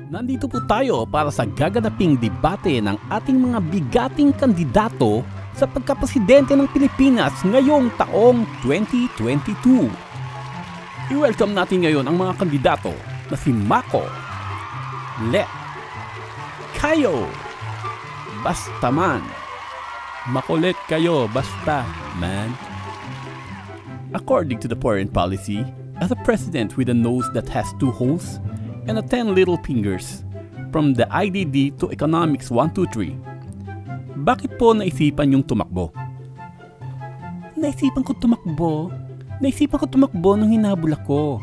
Nandito po tayo para sa gaganaping debate ng ating mga bigating kandidato sa pagkapresidente ng Pilipinas ngayong taong 2022. I-welcome natin ngayon ang mga kandidato na si Mako, Let, Kayo, basta man. Makulit kayo, basta man. According to the foreign policy, as a president with a nose that has 2 holes and 10 little fingers, from the IDD to Economics 1, 2, 3. Bakit po naisipan yung tumakbo? Naisipan ko tumakbo nung hinabol ako.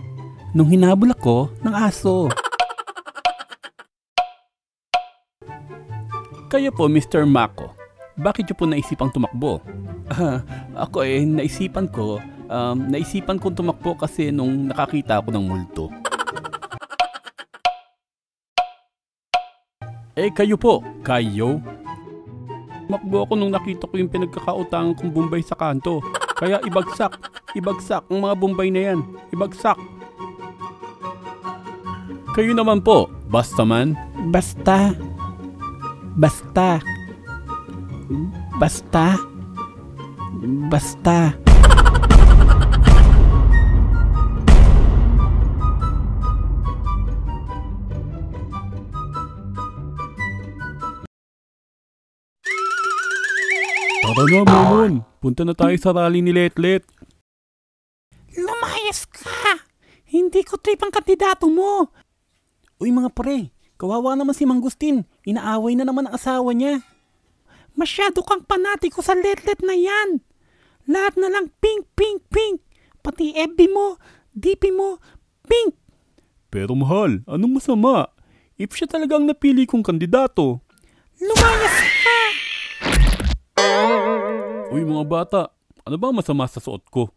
Nung hinabol ako ng aso. Kayo po, Mr. Mako, bakit nyo po naisipang tumakbo? Ako naisipan kong tumakbo kasi nung nakakita ako ng multo. Kayo po, tumakbo ako nung nakita ko yung pinagkakautangan kong Bombay sa kanto. Kaya ibagsak ang mga Bombay na yan, ibagsak. Kayo naman po, basta man. Basta. Tara na, Momon. Punta na tayo sa rally ni Letlet. Lumayas ka! Hindi ko trip ang kandidato mo! Uy mga pre, kawawa naman si Mangustin. Inaaway na naman ang asawa niya. Masyado kang panatiko sa Letlet na yan! Lahat na lang pink, pink, pink! Pati FB mo, DP mo, pink! Pero mahal, anong masama? If siya talagang napili kong kandidato. Lumayas ka! Uy mga bata, ano ba masama sa suot ko?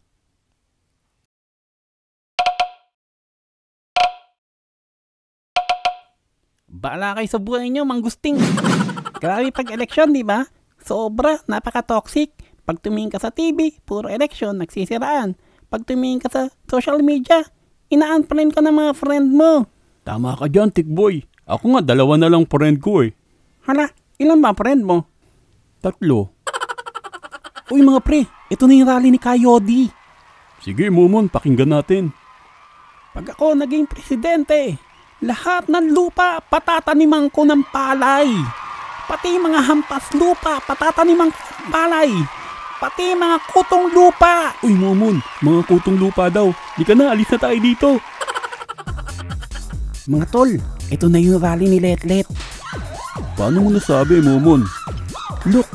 Baala kayo sa buhay niyo, Mangusting. Grabe pag-eleksyon, di ba? Sobra, napaka-toxic. Pag tumingin ka sa TV, puro eleksyon, nagsisiraan. Pag tumingin ka sa social media, ina-unfriend ka ng mga friend mo. Tama ka dyan, Tikboy. Ako nga, 2 na lang friend ko eh. Hala, ilan ba friend mo? 3. Uy mga pre, ito na yung rally ni Kayodi. Sige, Momon, pakinggan natin. Pag ako naging presidente, lahat ng lupa patataniman ko ng palay. Pati mga hampas lupa patataniman ko ng palay. Pati mga kutong lupa. Uy Momon, mga kutong lupa daw. Di ka na, alis na tayo dito. Mga tol, ito na yung rally ni Letlet. Paano mo nasabi, Momon? Look.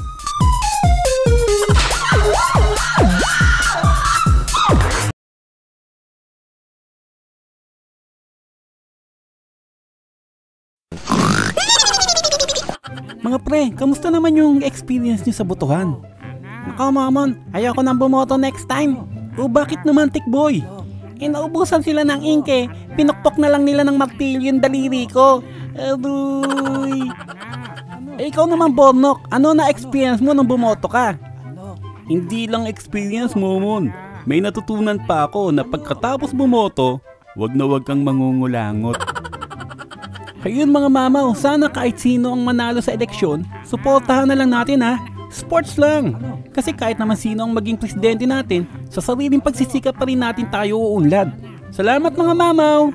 Mga pre, kamusta naman yung experience niyo sa botohan? Nako Momon, ayoko nang bumoto next time. O bakit naman, Tikboy? Inaubusan sila ng inke, pinukpok na lang nila ng martilyo yung daliri ko. Aduy. Ikaw naman, Bornok, ano na experience mo nung bumoto ka? Hindi lang experience, Momon. May natutunan pa ako na pagkatapos bumoto, wag na wag kang mangungulangot. Ayun mga mamaw, sana kahit sino ang manalo sa eleksyon, suportahan na lang natin ha. Sports lang. Kasi kahit naman sino ang maging presidente natin, sa sariling pagsisikap pa rin natin tayo uunlad. Salamat mga mamaw.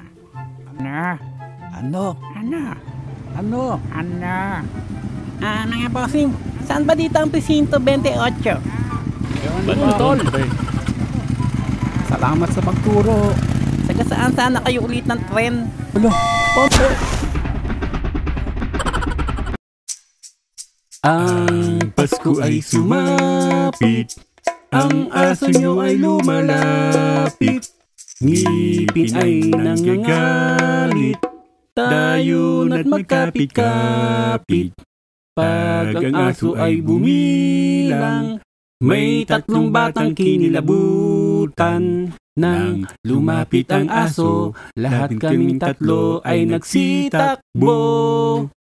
Ano nga bossing, saan ba dito ang presinto 28? Bantol. Salamat sa pagturo. Saga saan sana kayo ulit ng tren? Alo, Ponto. Ang Pasko ay sumapit, ang aso nyo ay lumalapit, ngipin ay nangangalit, tayo na't magkapit-kapit. Pag ang aso ay bumilang, may 3 batang kinilabutan. Nang lumapit ang aso, lahat kaming 3 ay nagsitakbo.